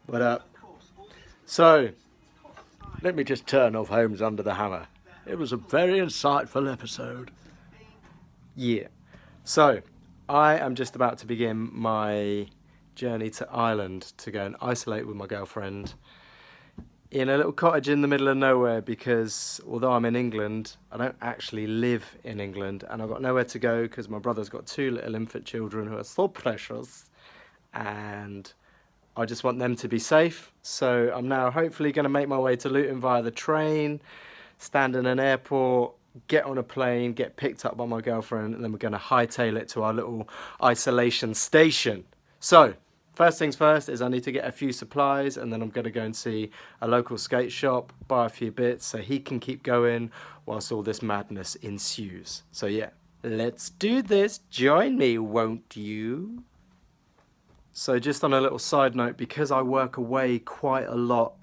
What up? So, let me just turn off Holmes Under the Hammer. It was a very insightful episode. Yeah. So, I am just about to begin my journey to Ireland to go and isolate with my girlfriend in a little cottage in the middle of nowhere, because although I'm in England, I don't actually live in England, and I've got nowhere to go because my brother's got 2 little infant children who are so precious, and I just want them to be safe. So I'm now hopefully going to make my way to Luton via the train, stand in an airport, get on a plane, get picked up by my girlfriend, and then we're going to hightail it to our little isolation station. So first things first is I need to get a few supplies, and then I'm going to go and see a local skate shop, buy a few bits so he can keep going whilst all this madness ensues. So yeah, let's do this. Join me, won't you? So just on a little side note, because I work away quite a lot,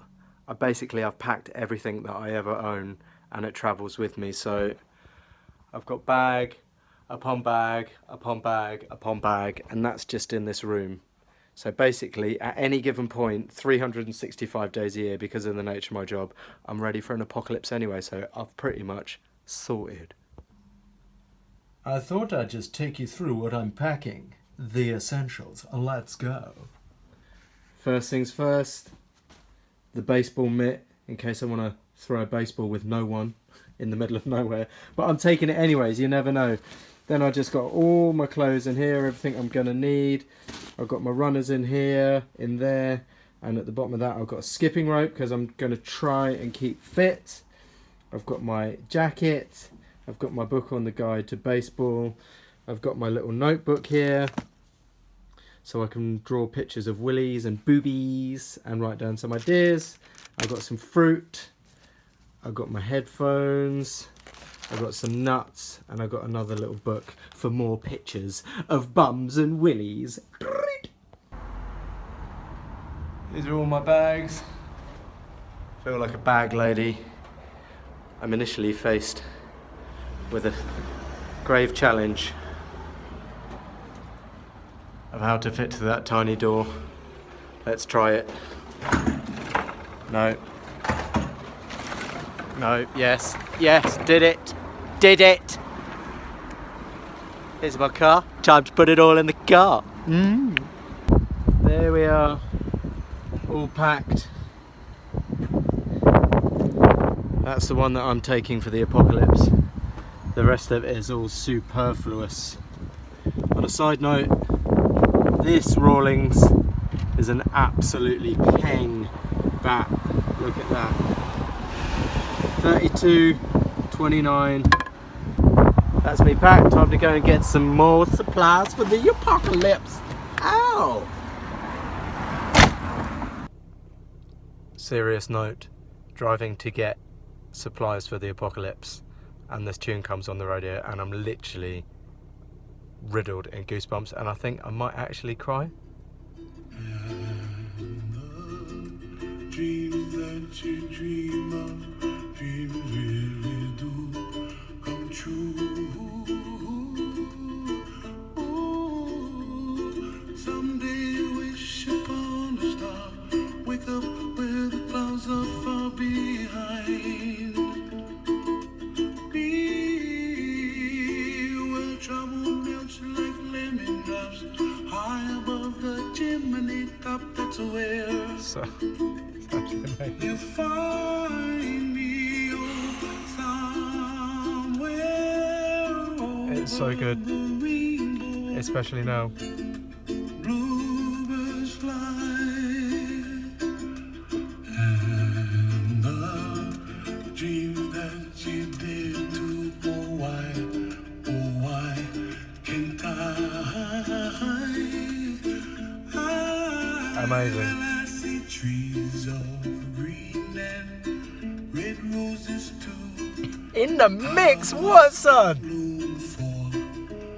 I've packed everything that I ever own and it travels with me. So I've got bag upon bag upon bag upon bag, and that's just in this room. So basically, at any given point, 365 days a year, because of the nature of my job, I'm ready for an apocalypse anyway, so I've pretty much sorted. I thought I'd just take you through what I'm packing. The essentials. Let's go. First things first, the baseball mitt, in case I want to throw a baseball with no one in the middle of nowhere. But I'm taking it anyways, you never know. Then I just got all my clothes in here, everything I'm going to need. I've got my runners in here, in there, and at the bottom of that I've got a skipping rope because I'm going to try and keep fit. I've got my jacket, I've got my book on the guide to baseball, I've got my little notebook here so I can draw pictures of willies and boobies and write down some ideas. I've got some fruit, I've got my headphones, I've got some nuts, and I've got another little book for more pictures of bums and willies. These are all my bags. Feel like a bag lady. I'm initially faced with a grave challenge of how to fit through that tiny door. Let's try it. No. No, yes, did it. Here's my car. Time to put it all in the car. There we are, all packed. That's the one that I'm taking for the apocalypse. The rest of it is all superfluous. On a side note, this Rawlings is an absolutely peng bat. Look at that. 32.29. That's me packed. Time to go and get some more supplies for the apocalypse. Ow! Serious note, driving to get supplies for the apocalypse, and this tune comes on the radio, and I'm literally riddled in goosebumps, and I think I might actually cry. Dreams that you dream of, dreams really do come true. Ooh, someday wish upon a star, wake up where the clouds are far behind. Be where trouble melts like lemon drops, high above the chimney top. That's where. So. You find me somewhere. It's so good, especially now. Bluebirds fly, and the dream that you did to, oh why can't I? Amazing. Trees of green and red roses too. In the mix, what son?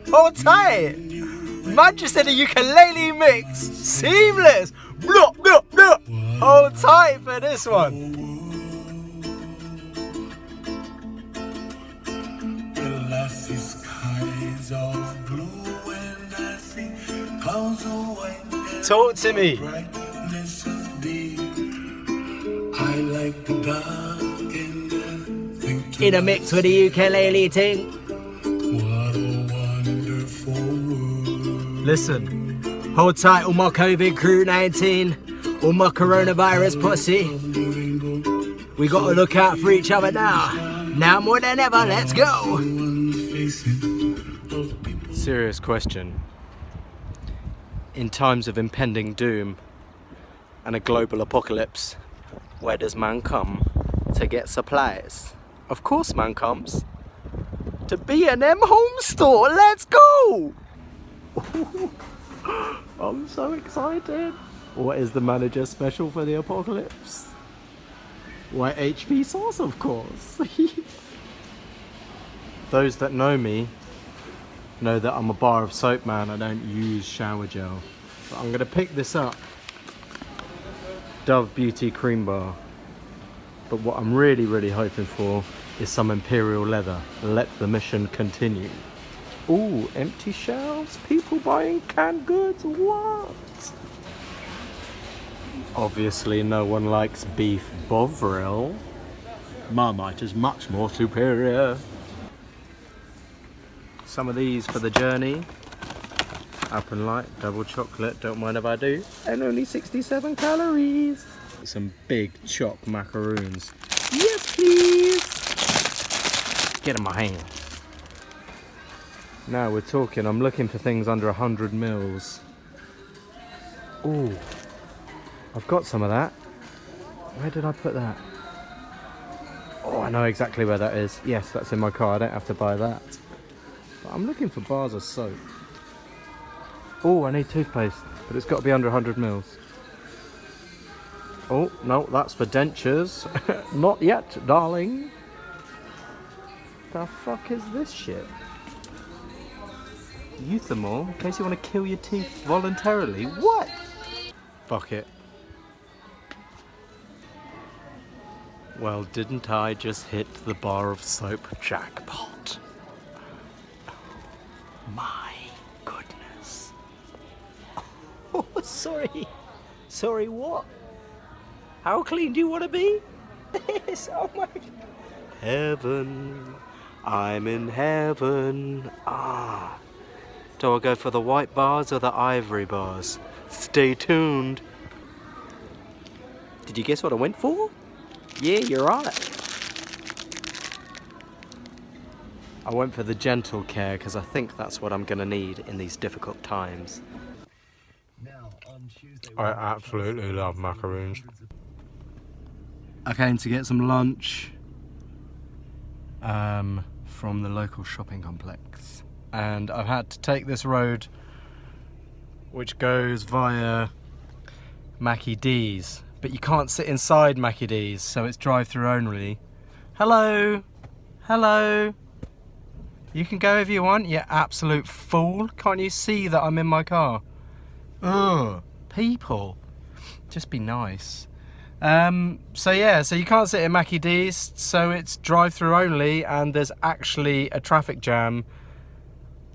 Hold tight. Man just said a ukulele mix. Seamless. Blah, blah, blah. Hold tight for this one. Well, I see skies of blue and I see clouds of white. Talk to me. like the dark and I think to In a mix with the ukulele ting. what a wonderful world. Listen, hold tight all my COVID crew 19, all my coronavirus pussy. We gotta look out for each other now. Now more than ever, let's go. Serious question. In times of impending doom and a global apocalypse, where does man come to get supplies? Of course man comes to B&M Home Store. Let's go! I'm so excited. What is the manager special for the apocalypse? Why, HP sauce, of course. Those that know me know that I'm a bar of soap man. I don't use shower gel. But I'm gonna pick this up. Dove Beauty Cream Bar. But what I'm really hoping for is some imperial leather. Let the mission continue. Ooh, empty shelves, people buying canned goods, what? Obviously no one likes beef bovril. Marmite is much more superior. Some of these for the journey. Alpen Light, double chocolate, don't mind if I do. And only 67 calories. Some big chopped macaroons. Yes please! Get in my hand. Now we're talking, I'm looking for things under 100 mils. Ooh, I've got some of that. Where did I put that? Oh, I know exactly where that is. Yes, that's in my car, I don't have to buy that. But I'm looking for bars of soap. Oh, I need toothpaste, but it's got to be under 100 mils. Oh, no, that's for dentures. Not yet, darling. The fuck is this shit? Euthamol, in case you want to kill your teeth voluntarily. What? Fuck it. Well, didn't I just hit the bar of soap jackpot? My goodness. Oh, sorry. Sorry, what? How clean do you want to be? This, oh my God. Heaven. I'm in heaven. Ah. Do I go for the white bars or the ivory bars? Stay tuned. Did you guess what I went for? Yeah, you're right. I went for the gentle care because I think that's what I'm going to need in these difficult times. I absolutely love macaroons. I came to get some lunch from the local shopping complex. And I've had to take this road which goes via Mackie D's, but you can't sit inside Mackie D's, so it's drive-through only. Hello, hello. You can go if you want, you absolute fool. Can't you see that I'm in my car? Ugh, people, just be nice. So yeah, so you can't sit in Mackie D's, so it's drive-through only, and there's actually a traffic jam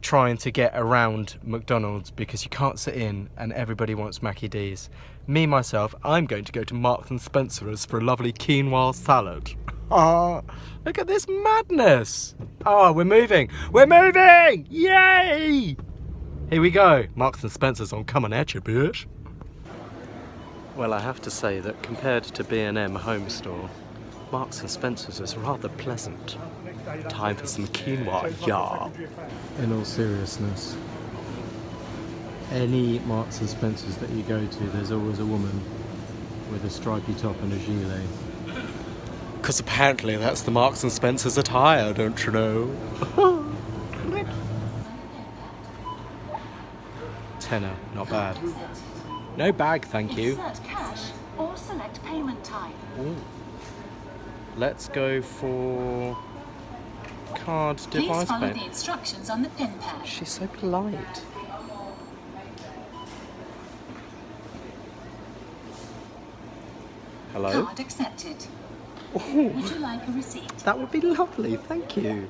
trying to get around McDonald's because you can't sit in and everybody wants Mackie D's. Me, myself, I'm going to go to Marks and Spencer's for a lovely quinoa salad. Oh, look at this madness. Oh, we're moving. We're moving! Yay! Here we go. Marks and Spencer's, I'm coming at you, bitch. Well, I have to say that compared to B&M Home Store, Marks and Spencer's is rather pleasant. Time for some quinoa, yeah. In all seriousness, any Marks and Spencer's that you go to, there's always a woman with a stripy top and a gilet. Because apparently that's the Marks and Spencer's attire, don't you know? Tenner, not bad. No bag, thank you. Insert cash or select payment type. Ooh. Let's go for card device Please follow pay. the instructions on the pin pad. She's so polite. Hello? Card accepted. Ooh, Would you like a receipt? that would be lovely, thank you.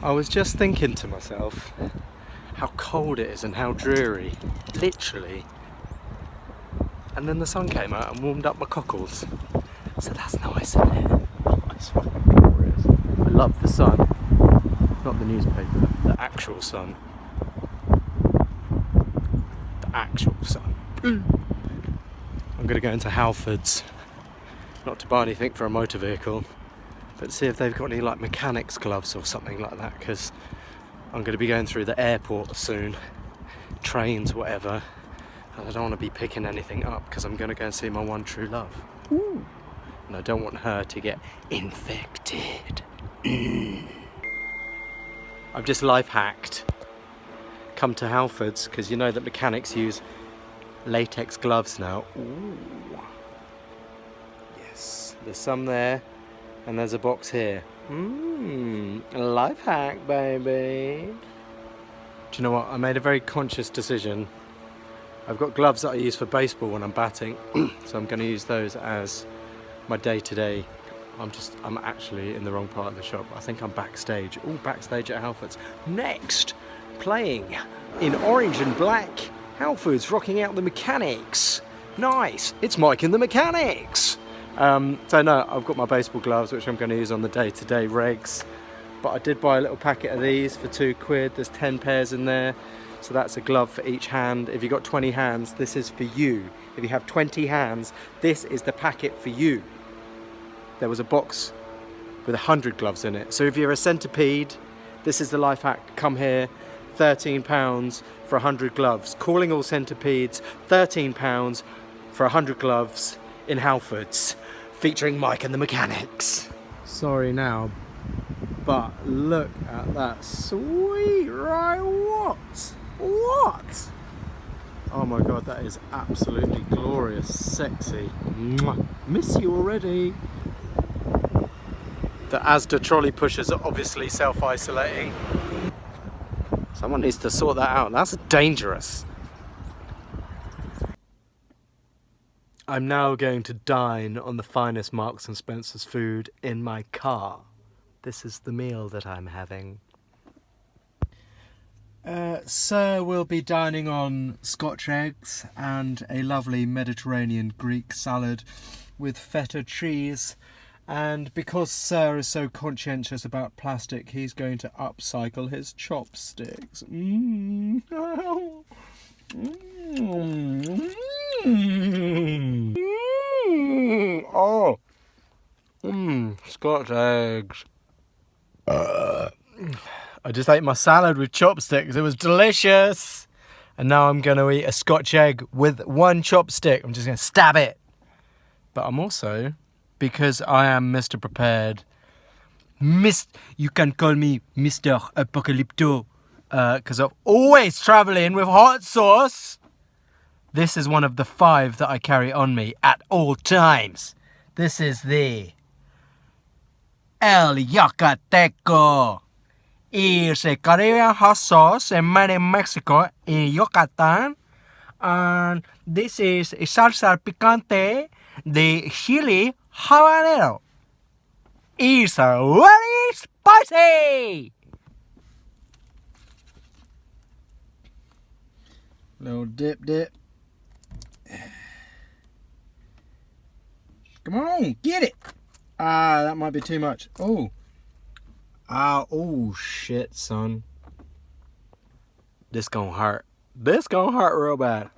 I was just thinking to myself how cold it is and how dreary, literally. And then the sun came out and warmed up my cockles. So that's nice, isn't it? It's fucking glorious. I love the sun. Not the newspaper, the actual sun. The actual sun. I'm going to go into Halfords, not to buy anything for a motor vehicle, but see if they've got any like mechanics gloves or something like that, because I'm going to be going through the airport soon, trains, whatever, and I don't want to be picking anything up because I'm going to go and see my one true love. Ooh. And I don't want her to get infected. I've just life hacked. Come to Halfords, because you know that mechanics use latex gloves now. Ooh. Yes, there's some there, and there's a box here. Life hack, baby. Do you know what? I made a very conscious decision. I've got gloves that I use for baseball when I'm batting, so I'm going to use those as my day-to-day. I'm actually in the wrong part of the shop. I think I'm backstage. Oh, backstage at Halfords. Next, playing in orange and black. Halfords rocking out the mechanics. Nice. It's Mike and the Mechanics. So no, I've got my baseball gloves, which I'm going to use on the day-to-day regs. But I did buy a little packet of these for £2. There's 10 pairs in there. So that's a glove for each hand. If you've got 20 hands, this is for you. If you have 20 hands, this is the packet for you. There was a box with 100 gloves in it. So if you're a centipede, this is the life hack. Come here, £13 for 100 gloves. Calling all centipedes, £13 for 100 gloves in Halfords, featuring Mike and the Mechanics. Sorry now, but look at that sweet, right? What? Oh my god, that is absolutely glorious, sexy. Mwah. Miss you already. The Asda trolley pushers are obviously self-isolating. Someone needs to sort that out. That's dangerous. I'm now going to dine on the finest Marks and Spencer's food in my car. This is the meal that I'm having. Sir will be dining on Scotch eggs and a lovely Mediterranean Greek salad with feta cheese. And because Sir is so conscientious about plastic, he's going to upcycle his chopsticks. Oh, Scotch eggs. I just ate my salad with chopsticks. It was delicious. And now I'm going to eat a Scotch egg with one chopstick. I'm just going to stab it. But I'm also, because I am Mr. Prepared, you can call me Mr. Apocalypto, because I'm always traveling with hot sauce. This is one of the 5 that I carry on me at all times. This is the El Yucateco. It's a Caribbean hot sauce made in Mexico, in Yucatan. And this is a salsa picante de chili habanero. It's very spicy! Little dip. Come on, get it! Ah, that might be too much. Oh shit, son. This gonna hurt. This gonna hurt real bad.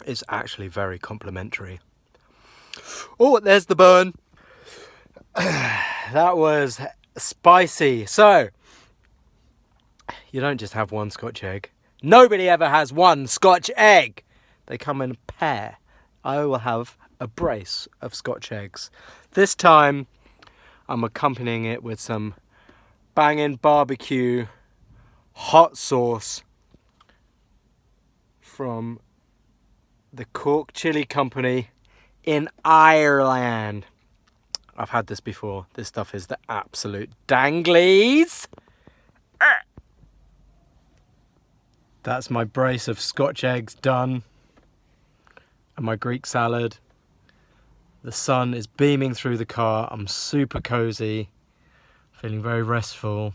It's actually very complimentary. Oh, there's the burn. That was spicy. So, you don't just have one Scotch egg. Nobody ever has one Scotch egg. They come in a pair. I will have a brace of Scotch eggs. This time, I'm accompanying it with some banging barbecue hot sauce from the Cork Chili Company in Ireland. I've had this before. This stuff is the absolute danglies. That's my brace of Scotch eggs done. And my Greek salad. The sun is beaming through the car. I'm super cozy. Feeling very restful.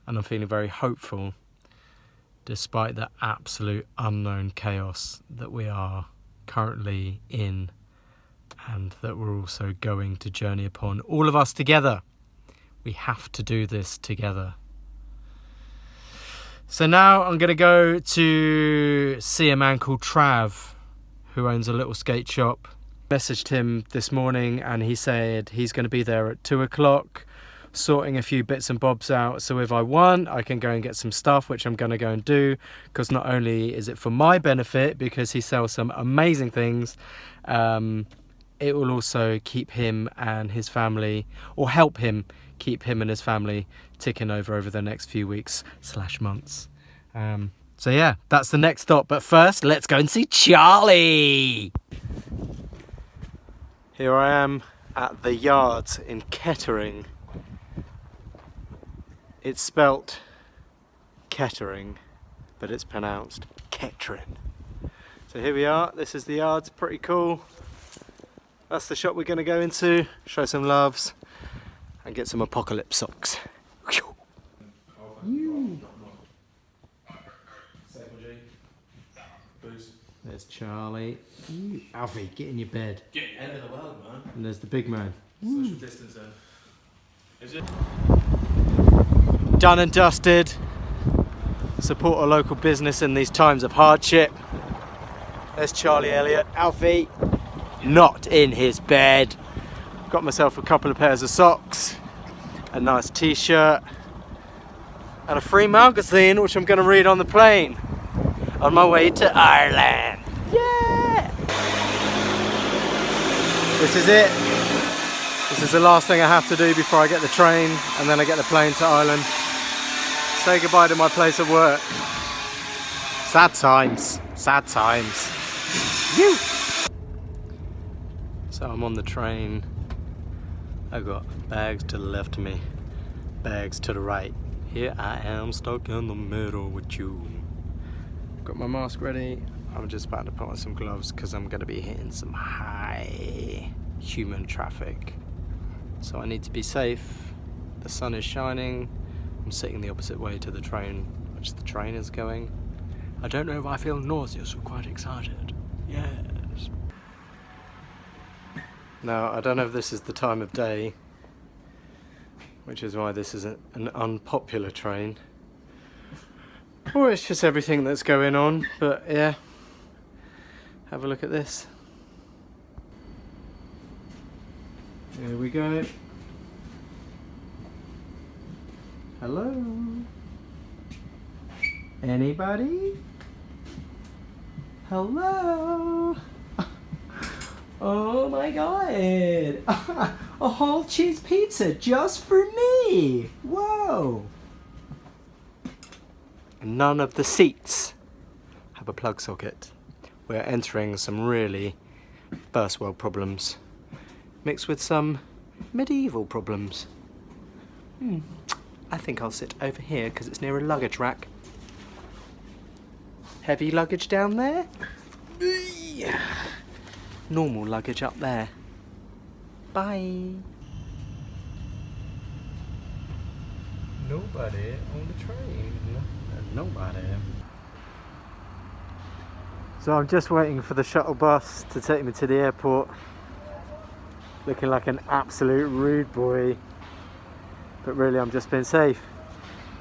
and I'm feeling very hopeful despite the absolute unknown chaos that we are currently in and that we're also going to journey upon, all of us together. We have to do this together. So now I'm going to go to see a man called Trav, who owns a little skate shop. Messaged him this morning and he said he's going to be there at 2 o'clock sorting a few bits and bobs out. So if I want, I can go and get some stuff, which I'm going to go and do, because not only is it for my benefit because he sells some amazing things, it will also keep him and his family, or help him keep him and his family ticking over the next few weeks / months. So yeah, that's the next stop. But first, let's go and see Charlie. Here I am at the Yards in Kettering. It's spelt Kettering, but it's pronounced Kettering. So here we are, this is the Yards, pretty cool. That's the shop we're going to go into, show some loves, and get some apocalypse socks. There's Charlie. Alfie, get in your bed. Get end of the world, man. And there's the big man. Social distancing. Is it? Done and dusted. Support a local business in these times of hardship. There's Charlie Elliott. Alfie, not in his bed. Got myself a couple of pairs of socks, a nice t-shirt, and a free magazine, which I'm going to read on the plane on my way to Ireland. Yeah! This is it. This is the last thing I have to do before I get the train, and then I get the plane to Ireland. Say goodbye to my place of work. Sad times. Sad times. You. So I'm on the train. I've got bags to the left of me, bags to the right. Here I am stuck in the middle with you. Got my mask ready. I'm just about to put on some gloves because I'm going to be hitting some high human traffic. So I need to be safe. The sun is shining. I'm sitting the opposite way to the train, which the train is going. I don't know if I feel nauseous or quite excited. Yes. Now, I don't know if this is the time of day, which is why this is an unpopular train, or it's just everything that's going on, but yeah, have a look at this. Here we go. Hello? Anybody? Hello? Oh my god! A whole cheese pizza just for me! Whoa! And none of the seats have a plug socket. We're entering some really first world problems, mixed with some medieval problems. I think I'll sit over here because it's near a luggage rack. Heavy luggage down there? Normal luggage up there. Bye. Nobody on the train. Nobody. So I'm just waiting for the shuttle bus to take me to the airport. Looking like an absolute rude boy. But really I'm just being safe.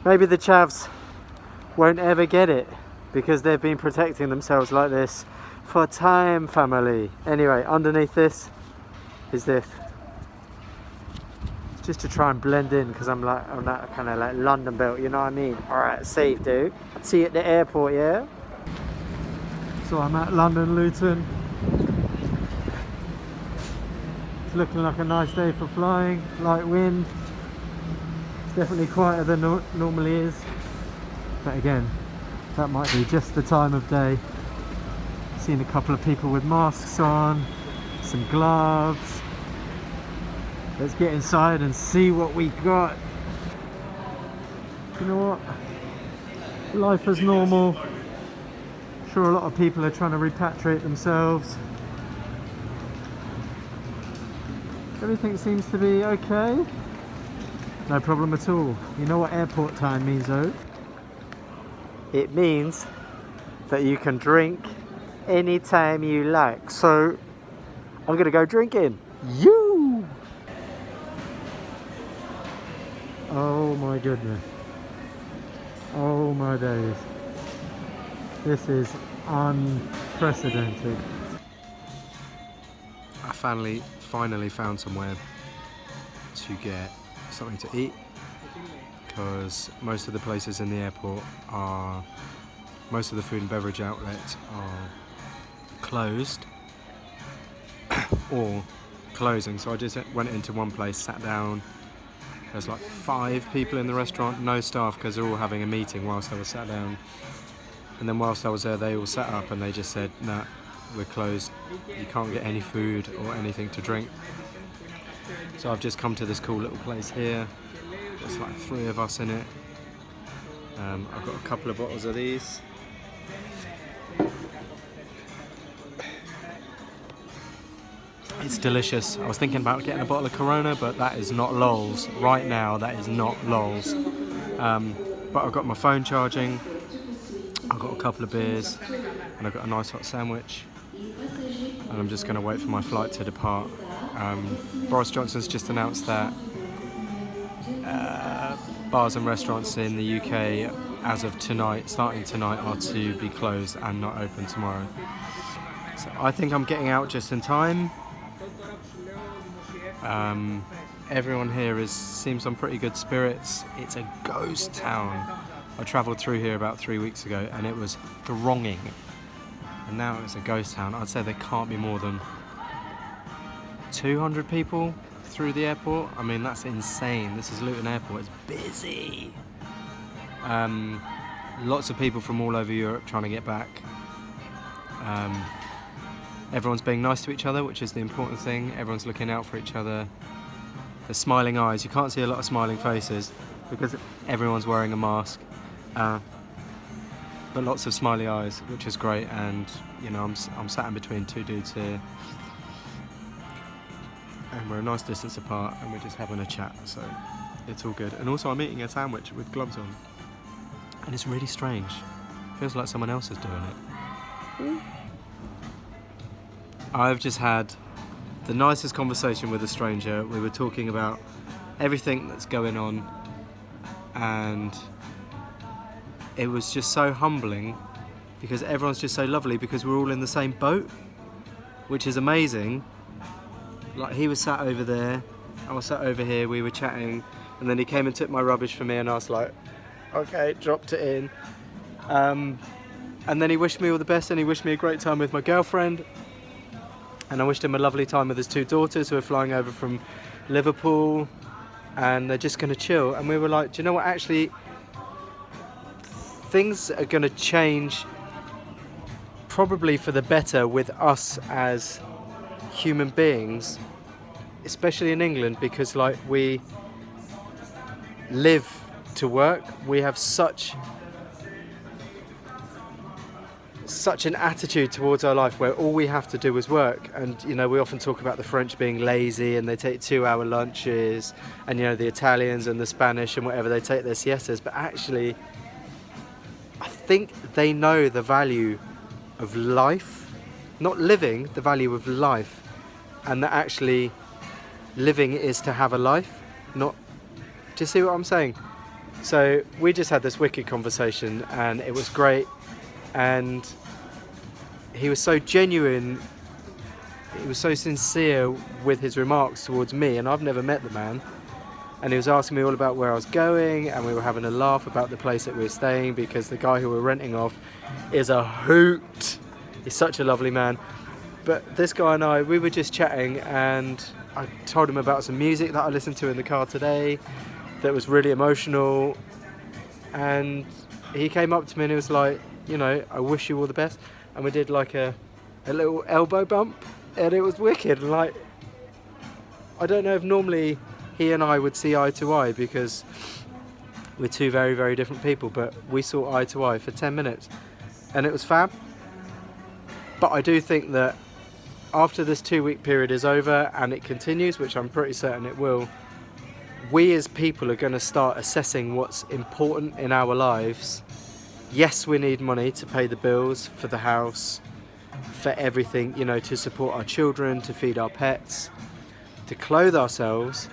Maybe the chavs won't ever get it because they've been protecting themselves like this for time, family. Anyway, underneath this is this. It's just to try and blend in because I'm that kind of like London belt, you know what I mean? Alright, safe dude. See you at the airport, yeah? So I'm at London Luton. It's looking like a nice day for flying, light wind. It's definitely quieter than normally is. But again, that might be just the time of day. Seen a couple of people with masks on, some gloves. Let's get inside and see what we got. You know what? Life as normal. Sure, a lot of people are trying to repatriate themselves. Everything seems to be okay. No problem at all. You know what airport time means though? It means that you can drink anytime you like. So I'm gonna go drinking. You! Oh my goodness. Oh my days. This is unprecedented. I finally found somewhere to get something to eat, because most of the places in the airport are, most of the food and beverage outlets are closed or closing. So I just went into one place, sat down. There's like 5 people in the restaurant, no staff, because they're all having a meeting whilst I was sat down. And then whilst I was there, they all sat up and they just said, nah, we're closed. You can't get any food or anything to drink. So I've just come to this cool little place here. There's like 3 of us in it. I've got a couple of bottles of these. It's delicious. I was thinking about getting a bottle of Corona, but that is not lols. Right now, that is not lols. But I've got my phone charging. I've got a couple of beers, and I've got a nice hot sandwich. And I'm just going to wait for my flight to depart. Boris Johnson's just announced that bars and restaurants in the UK, as of tonight, starting tonight, are to be closed and not open tomorrow. So I think I'm getting out just in time. Everyone here seems on pretty good spirits. It's a ghost town. I travelled through here about 3 weeks ago and it was thronging. And now it's a ghost town. I'd say there can't be more than 200 people through the airport. I mean, that's insane. This is Luton Airport. It's busy. Lots of people from all over Europe trying to get back. Everyone's being nice to each other, which is the important thing. Everyone's looking out for each other. There's smiling eyes. You can't see a lot of smiling faces because everyone's wearing a mask. But lots of smiley eyes, which is great. And you know, I'm sat in between 2 dudes here, and we're a nice distance apart, and we're just having a chat. So it's all good. And also, I'm eating a sandwich with gloves on, and it's really strange. Feels like someone else is doing it. I've just had the nicest conversation with a stranger. We were talking about everything that's going on, and it was just so humbling because everyone's just so lovely, because we're all in the same boat, which is amazing. Like, he was sat over there, I was sat over here, we were chatting, and then he came and took my rubbish for me, and I was like, okay, dropped it in. And then he wished me all the best, and he wished me a great time with my girlfriend. And I wished him a lovely time with his 2 daughters who are flying over from Liverpool, and they're just going to chill. And we were like, do you know what, actually, things are going to change probably for the better with us as human beings, especially in England, because like, we live to work. We have such an attitude towards our life where all we have to do is work. And you know, we often talk about the French being lazy and they take 2-hour lunches, and you know, the Italians and the Spanish and whatever, they take their siestas, but actually I think they know the value of life, not living, the value of life, and that actually living is to have a life, not, do you see what I'm saying? So we just had this wicked conversation and it was great, and he was so genuine, he was so sincere with his remarks towards me, and I've never met the man. And he was asking me all about where I was going, and we were having a laugh about the place that we were staying, because the guy who we're renting off is a hoot. He's such a lovely man. But this guy and I, we were just chatting, and I told him about some music that I listened to in the car today that was really emotional. And he came up to me and he was like, you know, I wish you all the best. And we did like a little elbow bump, and it was wicked. And like, I don't know if normally he and I would see eye to eye, because we're 2 very, very different people, but we saw eye to eye for 10 minutes and it was fab. But I do think that after this 2-week period is over and it continues, which I'm pretty certain it will, we as people are going to start assessing what's important in our lives. Yes, we need money to pay the bills for the house, for everything, you know, to support our children, to feed our pets, to clothe ourselves.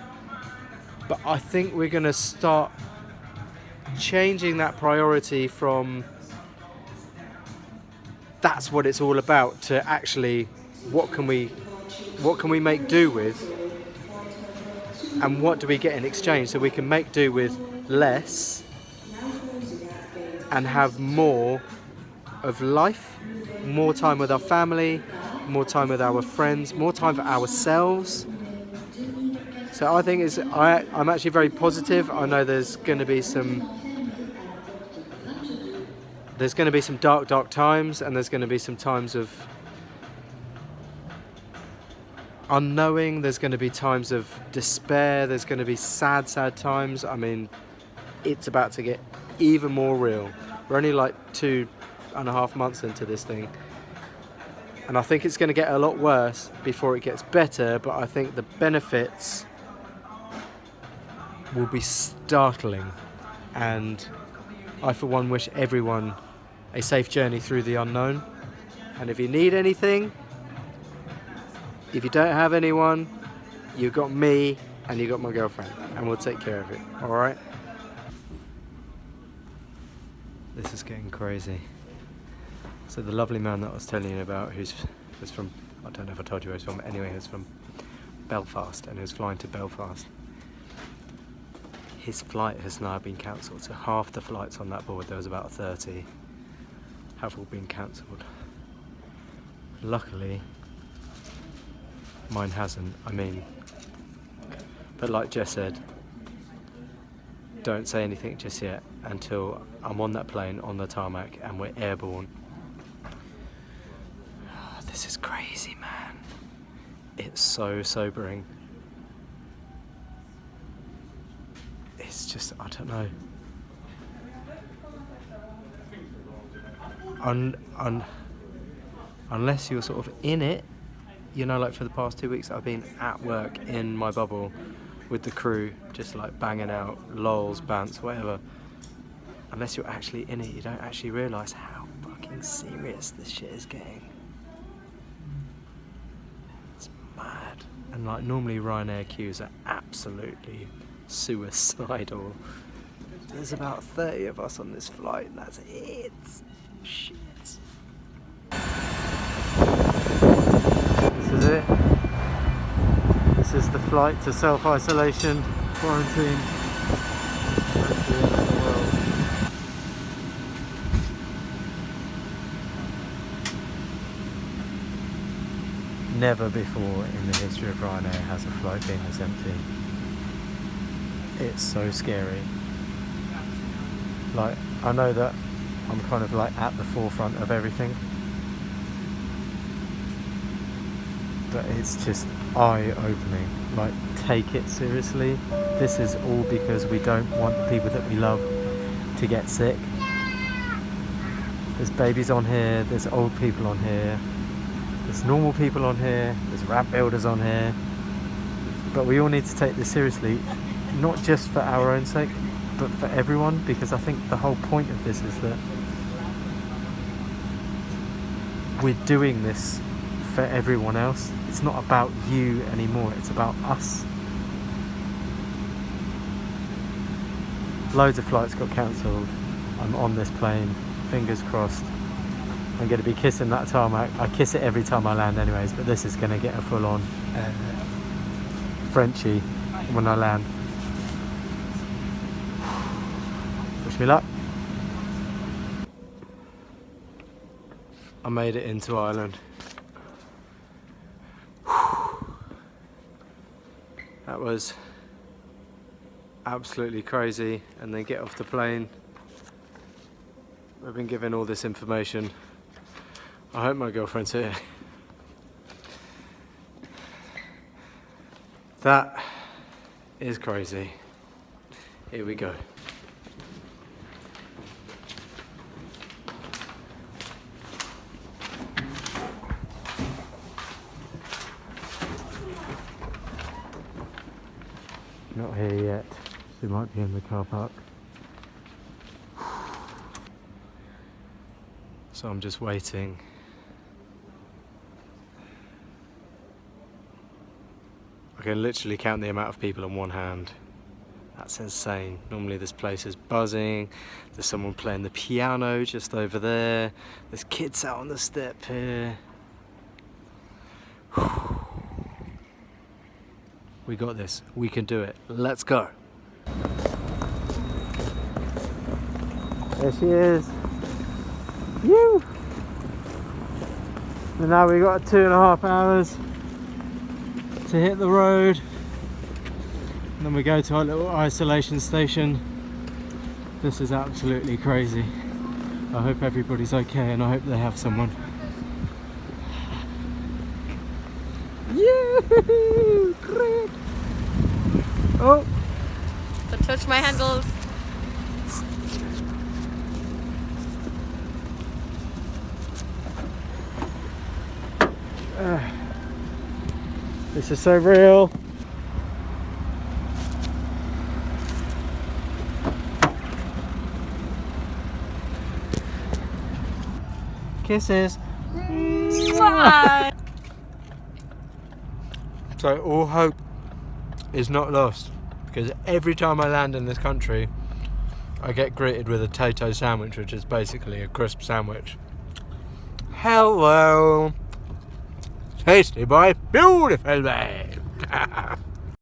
But I think we're going to start changing that priority from that's what it's all about to actually what can we make do with, and what do we get in exchange, so we can make do with less and have more of life, more time with our family, more time with our friends, more time for ourselves. So I think I'm actually very positive. I know there's going to be some dark times, and there's going to be some times of unknowing. There's going to be times of despair. There's going to be sad times. I mean, it's about to get even more real. We're only like 2.5 months into this thing, and I think it's going to get a lot worse before it gets better, but I think the benefits will be startling, and I for one wish everyone a safe journey through the unknown. And if you need anything, if you don't have anyone, you've got me and you've got my girlfriend, and we'll take care of it, alright? This is getting crazy. So the lovely man that I was telling you about, was from, I don't know if I told you where he's from, but anyway, he was from Belfast, and he was flying to Belfast. His flight has now been cancelled, so half the flights on that board, there was about 30, have all been cancelled. Luckily, mine hasn't. I mean, but like Jess said, don't say anything just yet until I'm on that plane on the tarmac and we're airborne. This is crazy, man. It's so sobering. It's just, I don't know. Unless you're sort of in it, you know, like for the past 2 weeks I've been at work in my bubble with the crew, just like banging out lols, bants, whatever. Unless you're actually in it, you don't actually realise how fucking serious this shit is getting. It's mad. And like normally Ryanair queues are absolutely suicidal. There's about 30 of us on this flight, and that's it. Shit. This is it. This is the flight to self-isolation, quarantine. That's the end of the world. Never before in the history of Ryanair has a flight been this empty. It's so scary. Like, I know that I'm kind of like at the forefront of everything, but it's just eye-opening. Like, take it seriously. This is all because we don't want the people that we love to get sick. There's babies on here, there's old people on here, there's normal people on here, there's ramp builders on here, but we all need to take this seriously, not just for our own sake, but for everyone, because I think the whole point of this is that we're doing this for everyone else. It's not about you anymore, it's about us. Loads of flights got cancelled. I'm on this plane, fingers crossed. I'm going to be kissing that tarmac. I kiss it every time I land anyways, but this is going to get a full-on Frenchie when I land. Wish me luck. I made it into Ireland. That was absolutely crazy. And then get off the plane. We've been given all this information. I hope my girlfriend's here. That is crazy. Here we go. Not here yet. She might be in the car park. So I'm just waiting. I can literally count the amount of people on one hand. That's insane. Normally this place is buzzing. There's someone playing the piano just over there. There's kids out on the step here. We got this. We can do it. Let's go. There she is. Woo! And now we've got 2.5 hours to hit the road. And then we go to our little isolation station. This is absolutely crazy. I hope everybody's okay and I hope they have someone. Yoo-hoo! Great! Oh! Don't touch my handles. This is so real. Kisses. So all hope is not lost, because every time I land in this country I get greeted with a tato sandwich, which is basically a crisp sandwich. Hello. Tasty boy, beautiful babe.